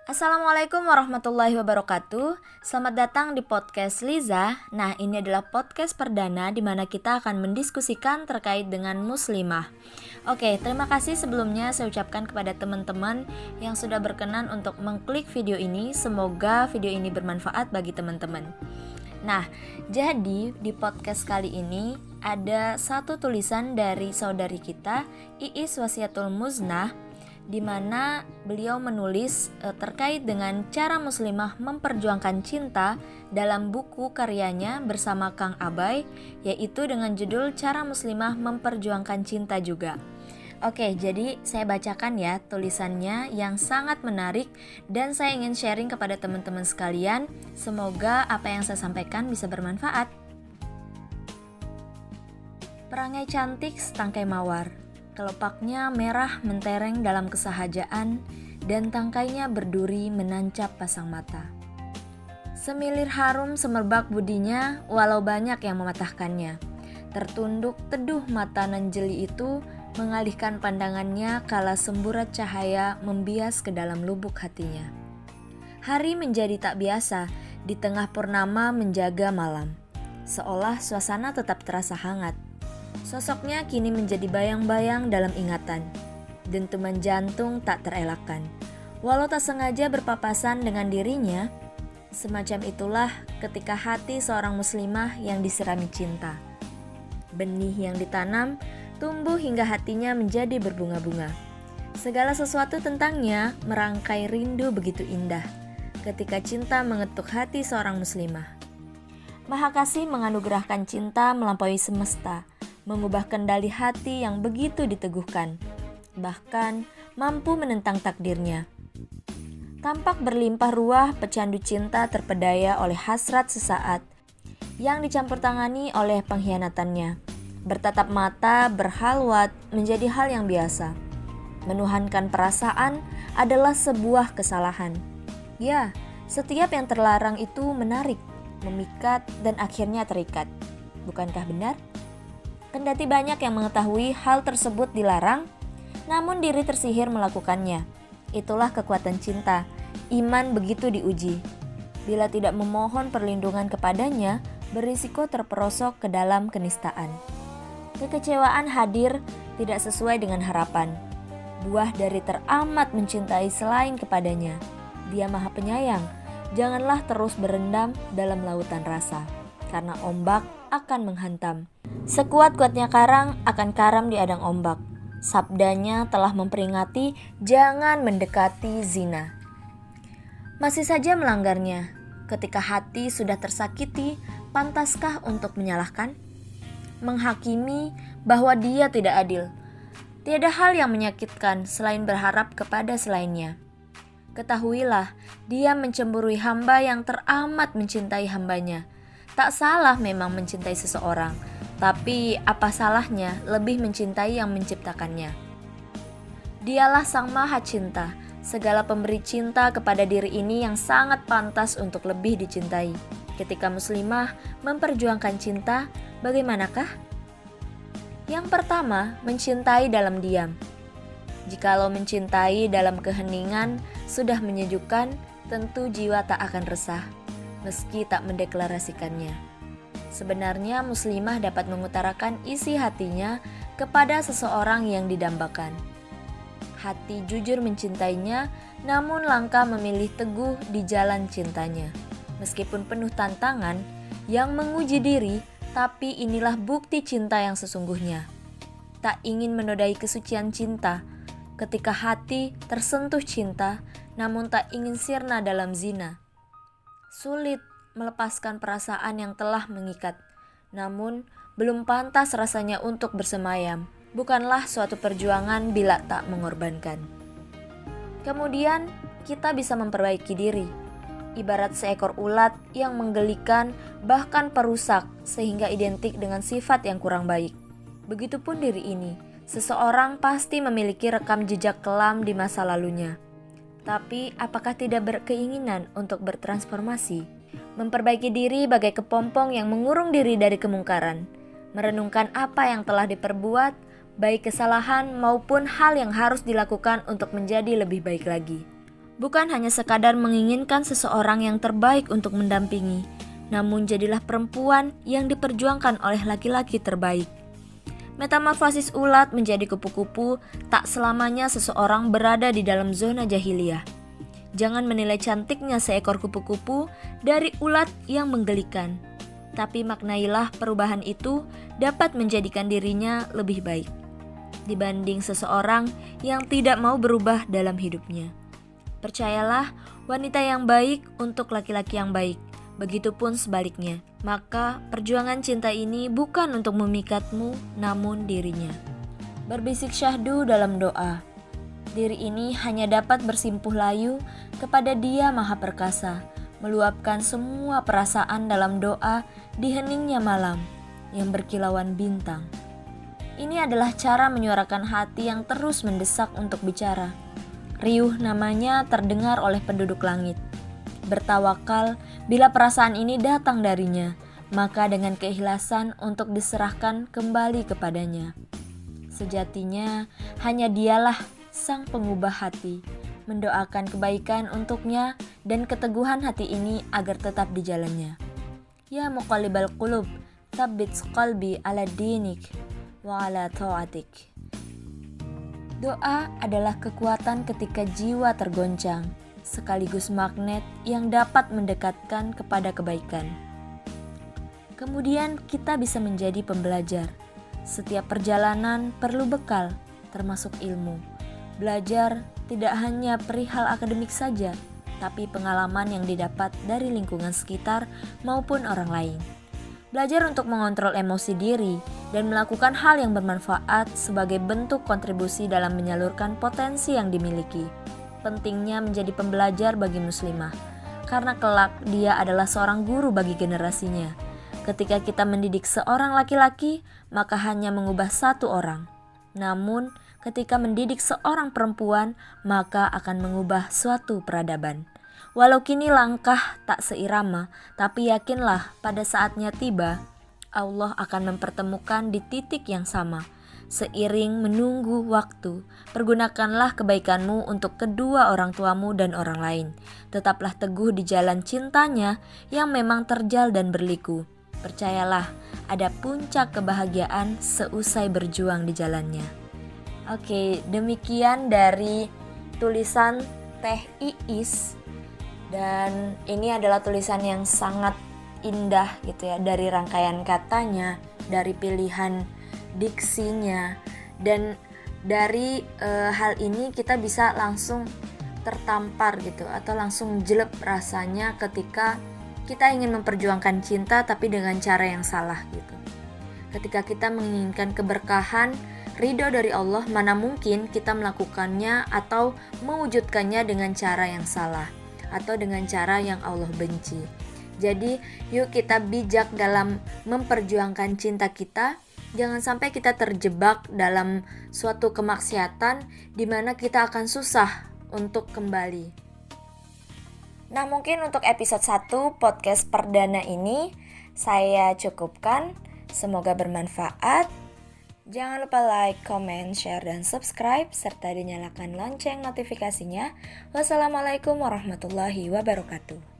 Assalamualaikum warahmatullahi wabarakatuh. Selamat datang di podcast Liza. Nah, ini adalah podcast perdana di mana kita akan mendiskusikan terkait dengan muslimah. Oke, terima kasih sebelumnya saya ucapkan kepada teman-teman yang sudah berkenan untuk mengklik video ini. Semoga video ini bermanfaat bagi teman-teman. Nah, jadi di podcast kali ini ada satu tulisan dari saudari kita, Iis Wasiatul Muznah, di mana beliau menulis terkait dengan cara muslimah memperjuangkan cinta dalam buku karyanya bersama Kang Abai, yaitu dengan judul Cara Muslimah Memperjuangkan Cinta juga. Oke, jadi saya bacakan ya tulisannya yang sangat menarik dan saya ingin sharing kepada teman-teman sekalian. Semoga apa yang saya sampaikan bisa bermanfaat. Perangai cantik setangkai mawar, kelopaknya merah mentereng dalam kesahajaan dan tangkainya berduri menancap pasang mata. Semilir harum semerbak budinya walau banyak yang mematahkannya. Tertunduk teduh mata nan jeli itu mengalihkan pandangannya kala semburat cahaya membias ke dalam lubuk hatinya. Hari menjadi tak biasa, di tengah purnama menjaga malam. Seolah suasana tetap terasa hangat. Sosoknya kini menjadi bayang-bayang dalam ingatan. Dentuman jantung tak terelakkan. Walau tak sengaja berpapasan dengan dirinya, semacam itulah ketika hati seorang muslimah yang disirami cinta. Benih yang ditanam tumbuh hingga hatinya menjadi berbunga-bunga. Segala sesuatu tentangnya merangkai rindu begitu indah ketika cinta mengetuk hati seorang muslimah. Maha Kasih menganugerahkan cinta melampaui semesta, mengubah kendali hati yang begitu diteguhkan, bahkan mampu menentang takdirnya. Tampak berlimpah ruah pecandu cinta terpedaya oleh hasrat sesaat yang dicampur tangani oleh pengkhianatannya. Bertatap mata, berhalwat menjadi hal yang biasa. Menuhankan perasaan adalah sebuah kesalahan. Ya, setiap yang terlarang itu menarik, memikat, dan akhirnya terikat. Bukankah benar? Kendati banyak yang mengetahui hal tersebut dilarang, namun diri tersihir melakukannya. Itulah kekuatan cinta. Iman begitu diuji. Bila tidak memohon perlindungan kepadanya, berisiko terperosok ke dalam kenistaan. Kekecewaan hadir tidak sesuai dengan harapan. Buah dari teramat mencintai selain kepadanya. Dia Maha Penyayang. Janganlah terus berendam dalam lautan rasa, karena ombak akan menghantam. Sekuat-kuatnya karang akan karam di adang ombak. Sabdanya telah memperingati jangan mendekati zina. Masih saja melanggarnya. Ketika hati sudah tersakiti, pantaskah untuk menyalahkan? Menghakimi bahwa dia tidak adil. Tiada hal yang menyakitkan selain berharap kepada selainnya. Ketahuilah, dia mencemburui hamba yang teramat mencintai hambanya. Tak salah memang mencintai seseorang, tapi apa salahnya lebih mencintai yang menciptakannya. Dialah Sang Maha Cinta, segala pemberi cinta kepada diri ini yang sangat pantas untuk lebih dicintai. Ketika muslimah memperjuangkan cinta, bagaimanakah? Yang pertama, mencintai dalam diam. Jikalau mencintai dalam keheningan sudah menyejukkan, tentu jiwa tak akan resah, meski tak mendeklarasikannya. Sebenarnya muslimah dapat mengutarakan isi hatinya kepada seseorang yang didambakan. Hati jujur mencintainya, namun langkah memilih teguh di jalan cintanya. Meskipun penuh tantangan yang menguji diri, tapi inilah bukti cinta yang sesungguhnya. Tak ingin menodai kesucian cinta, ketika hati tersentuh cinta, namun tak ingin sirna dalam zina. Sulit melepaskan perasaan yang telah mengikat, namun belum pantas rasanya untuk bersemayam. Bukanlah suatu perjuangan bila tak mengorbankan. Kemudian kita bisa memperbaiki diri. Ibarat seekor ulat yang menggelikan bahkan perusak sehingga identik dengan sifat yang kurang baik. Begitupun diri ini, seseorang pasti memiliki rekam jejak kelam di masa lalunya. Tapi apakah tidak berkeinginan untuk bertransformasi? Memperbaiki diri bagai kepompong yang mengurung diri dari kemungkaran. Merenungkan apa yang telah diperbuat, baik kesalahan maupun hal yang harus dilakukan untuk menjadi lebih baik lagi. Bukan hanya sekadar menginginkan seseorang yang terbaik untuk mendampingi, namun jadilah perempuan yang diperjuangkan oleh laki-laki terbaik. Metamorfosis ulat menjadi kupu-kupu, tak selamanya seseorang berada di dalam zona jahiliyah. Jangan menilai cantiknya seekor kupu-kupu dari ulat yang menggelikan, tapi maknailah perubahan itu dapat menjadikan dirinya lebih baik dibanding seseorang yang tidak mau berubah dalam hidupnya. Percayalah, wanita yang baik untuk laki-laki yang baik, begitupun sebaliknya. Maka perjuangan cinta ini bukan untuk memikatmu, namun dirinya. Berbisik syahdu dalam doa. Diri ini hanya dapat bersimpuh layu kepada Dia Maha Perkasa, meluapkan semua perasaan dalam doa di heningnya malam yang berkilauan bintang. Ini adalah cara menyuarakan hati yang terus mendesak untuk bicara. Riuh namanya terdengar oleh penduduk langit. Bertawakal bila perasaan ini datang darinya, maka dengan keikhlasan untuk diserahkan kembali kepadanya. Sejatinya hanya Dialah sang pengubah hati, mendoakan kebaikan untuknya dan keteguhan hati ini agar tetap di jalannya. Ya muqallibal qulub, tsabbit qalbi ala dinik wa ala ta'atik. Doa adalah kekuatan ketika jiwa tergoncang, sekaligus magnet yang dapat mendekatkan kepada kebaikan. Kemudian kita bisa menjadi pembelajar. Setiap perjalanan perlu bekal, termasuk ilmu. Belajar tidak hanya perihal akademik saja, tapi pengalaman yang didapat dari lingkungan sekitar maupun orang lain. Belajar untuk mengontrol emosi diri dan melakukan hal yang bermanfaat sebagai bentuk kontribusi dalam menyalurkan potensi yang dimiliki. Pentingnya menjadi pembelajar bagi muslimah, karena kelak dia adalah seorang guru bagi generasinya. Ketika kita mendidik seorang laki-laki, maka hanya mengubah satu orang. Namun, ketika mendidik seorang perempuan, maka akan mengubah suatu peradaban. Walau kini langkah tak seirama, tapi yakinlah pada saatnya tiba, Allah akan mempertemukan di titik yang sama. Seiring menunggu waktu, pergunakanlah kebaikanmu untuk kedua orang tuamu dan orang lain. Tetaplah teguh di jalan cintanya yang memang terjal dan berliku. Percayalah, ada puncak kebahagiaan seusai berjuang di jalannya. Oke, demikian dari tulisan Teh Iis. Dan ini adalah tulisan yang sangat indah gitu ya, dari rangkaian katanya, dari pilihan diksinya, dan dari hal ini kita bisa langsung tertampar gitu, atau langsung jelek rasanya ketika kita ingin memperjuangkan cinta tapi dengan cara yang salah gitu. Ketika kita menginginkan keberkahan, ridho dari Allah, mana mungkin kita melakukannya atau mewujudkannya dengan cara yang salah atau dengan cara yang Allah benci. Jadi yuk kita bijak dalam memperjuangkan cinta kita. Jangan sampai kita terjebak dalam suatu kemaksiatan di mana kita akan susah untuk kembali. Nah, mungkin untuk episode 1 podcast perdana ini saya cukupkan. Semoga bermanfaat. Jangan lupa like, comment, share, dan subscribe, serta dinyalakan lonceng notifikasinya. Wassalamualaikum warahmatullahi wabarakatuh.